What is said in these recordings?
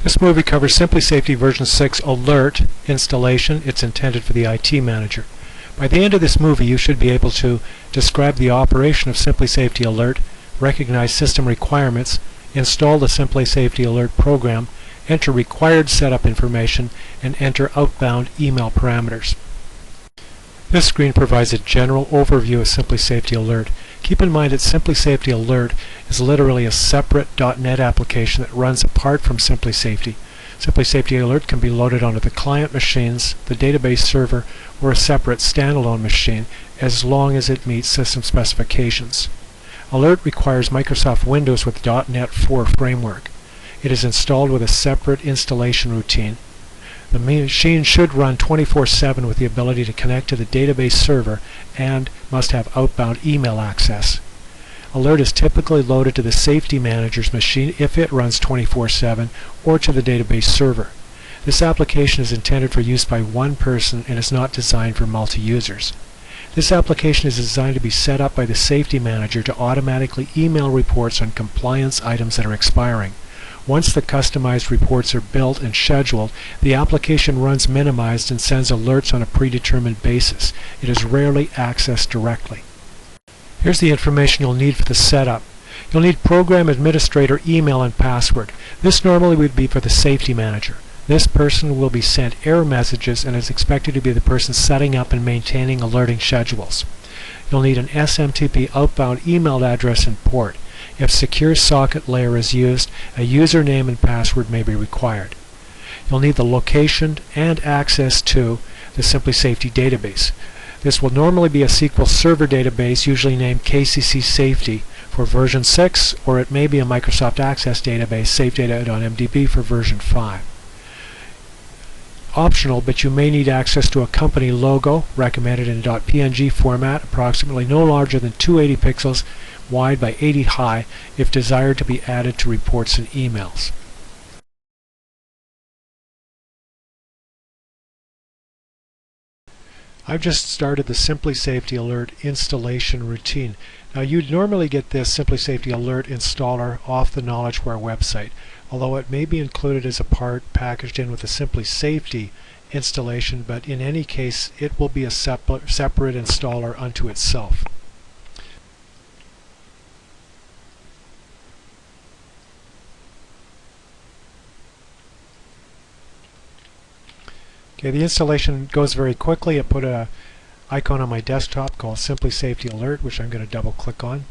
This movie covers Simply Safety version 6 Alert installation. It's intended for the IT manager. By the end of this movie, you should be able to describe the operation of Simply Safety Alert, recognize system requirements, install the Simply Safety Alert program, enter required setup information, and enter outbound email parameters. This screen provides a general overview of Simply Safety Alert. Keep in mind that Simply Safety Alert is literally a separate .NET application that runs apart from Simply Safety. Simply Safety Alert can be loaded onto the client machines, the database server, or a separate standalone machine as long as it meets system specifications. Alert requires Microsoft Windows with .NET 4 framework. It is installed with a separate installation routine. The machine should run 24/7 with the ability to connect to the database server and must have outbound email access. Alert is typically loaded to the safety manager's machine if it runs 24/7 or to the database server. This application is intended for use by one person and is not designed for multi-users. This application is designed to be set up by the safety manager to automatically email reports on compliance items that are expiring. Once the customized reports are built and scheduled, the application runs minimized and sends alerts on a predetermined basis. It is rarely accessed directly. Here's the information you'll need for the setup. You'll need program administrator email and password. This normally would be for the safety manager. This person will be sent error messages and is expected to be the person setting up and maintaining alerting schedules. You'll need an SMTP outbound email address and port. If Secure Socket Layer is used, a username and password may be required. You'll need the location and access to the Simply Safety database. This will normally be a SQL Server database, usually named KCC Safety for version 6, or it may be a Microsoft Access database, safedata.mdb for version 5. Optional, but you may need access to a company logo, recommended in .png format, approximately no larger than 280 pixels wide by 80 high, if desired to be added to reports and emails. I've just started the Simply Safety Alert installation routine. Now you'd normally get this Simply Safety Alert installer off the KnowledgeWare website, although it may be included as a part packaged in with the Simply Safety installation, but in any case it will be a separate installer unto itself. Okay, the installation goes very quickly. I put an icon on my desktop called Simply Safety Alert, which I'm going to double click on.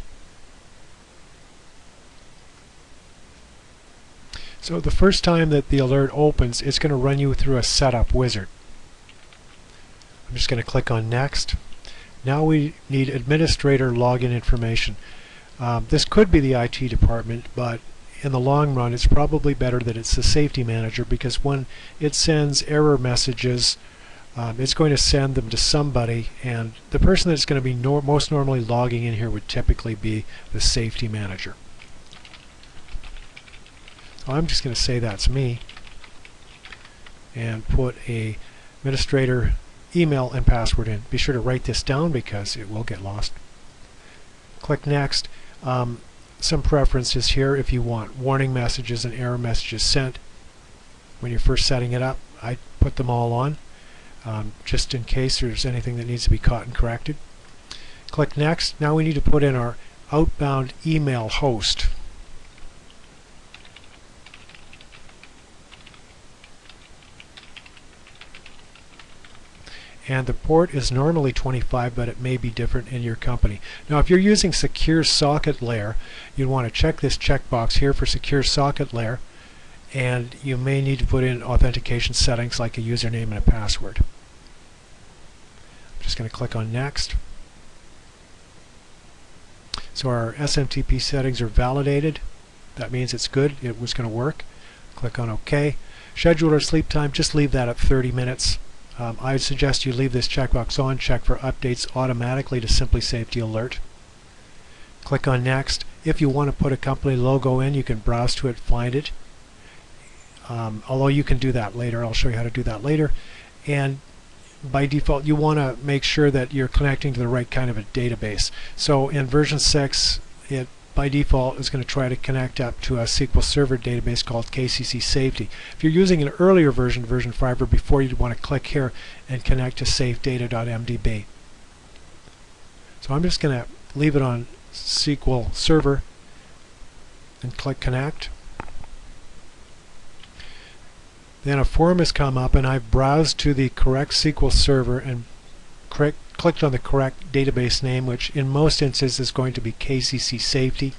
So the first time that the alert opens, it's going to run you through a setup wizard. I'm just going to click on Next. Now we need administrator login information. This could be the IT department, but in the long run it's probably better that it's the safety manager, because when it sends error messages, it's going to send them to somebody, and the person that's going to be most normally logging in here would typically be the safety manager. So I'm just going to say that's me and put a administrator email and password in. Be sure to write this down because it will get lost. Click Next. Some preferences here if you want warning messages and error messages sent when you're first setting it up. I put them all on just in case there's anything that needs to be caught and corrected. Click Next. Now we need to put in our outbound email host. And the port is normally 25, but it may be different in your company. Now if you're using Secure Socket Layer, you'd want to check this checkbox here for Secure Socket Layer, and you may need to put in authentication settings like a username and a password. I'm just going to click on Next. So our SMTP settings are validated. That means it's good, it was going to work. Click on OK. Scheduler sleep time, just leave that at 30 minutes. I would suggest you leave this checkbox on. Check for updates automatically to Simply Safety Alert. Click on Next. If you want to put a company logo in, you can browse to it, find it. Although you can do that later. I'll show you how to do that later. And by default, you want to make sure that you're connecting to the right kind of a database. So in version 6, it by default is going to try to connect up to a SQL Server database called KCC Safety. If you're using an earlier version, version 5 or before, you'd want to click here and connect to safedata.mdb. So I'm just going to leave it on SQL Server and click Connect. Then a form has come up and I've browsed to the correct SQL Server and clicked on the correct database name, which in most instances is going to be KCC Safety.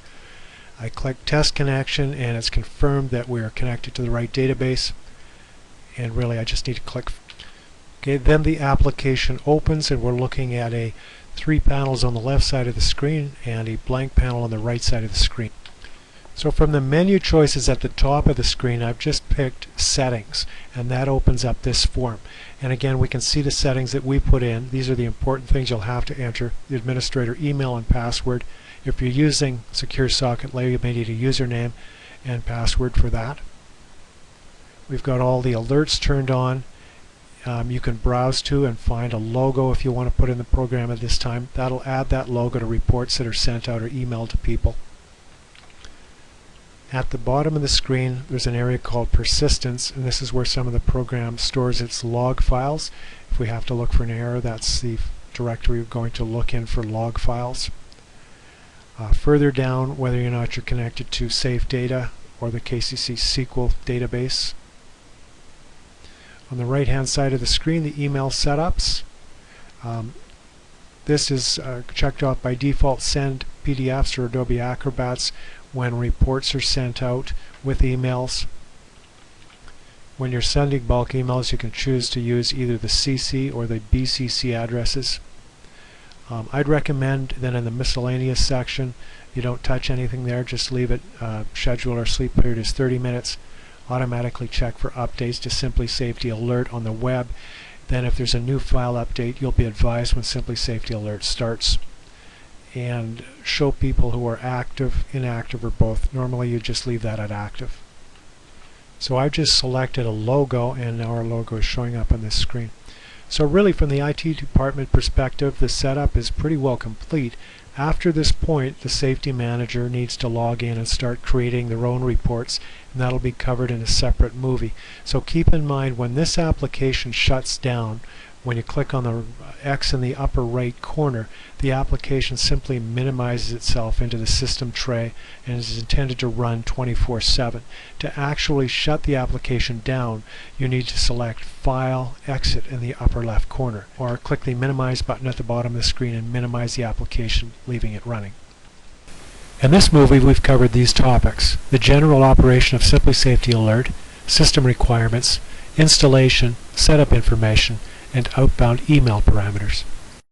I click Test Connection and it's confirmed that we are connected to the right database, and really I just need to click. Okay, then the application opens and we're looking at 3 panels on the left side of the screen and a blank panel on the right side of the screen. So from the menu choices at the top of the screen, I've just picked Settings, and that opens up this form. And again, we can see the settings that we put in. These are the important things you'll have to enter: the administrator email and password. If you're using Secure Socket Layer, you may need a username and password for that. We've got all the alerts turned on. You can browse to and find a logo if you want to put in the program at this time. That'll add that logo to reports that are sent out or emailed to people. At the bottom of the screen there's an area called Persistence, and this is where some of the program stores its log files. If we have to look for an error, that's the directory we're going to look in for log files. Further down, whether or not you're connected to Safe Data or the KCC SQL database. On the right hand side of the screen, the email setups. This is checked off by default: send PDFs or Adobe Acrobats when reports are sent out with emails. When you're sending bulk emails, you can choose to use either the CC or the BCC addresses. I'd recommend that in the miscellaneous section you don't touch anything there, just leave it. Schedule or sleep period is 30 minutes. Automatically check for updates to Simply Safety Alert on the web. Then if there's a new file update, you'll be advised when Simply Safety Alert starts. And show people who are active, inactive, or both. Normally you just leave that at active. So I've just selected a logo, and now our logo is showing up on this screen. So really, from the IT department perspective, the setup is pretty well complete. After this point, the safety manager needs to log in and start creating their own reports, and that'll be covered in a separate movie. So keep in mind, when this application shuts down, when you click on the X in the upper right corner, the application simply minimizes itself into the system tray and is intended to run 24/7. To actually shut the application down, you need to select File, Exit in the upper left corner, or click the Minimize button at the bottom of the screen and minimize the application, leaving it running. In this movie, we've covered these topics: the general operation of Simply Safety Alert, system requirements, installation, setup information, and outbound email parameters.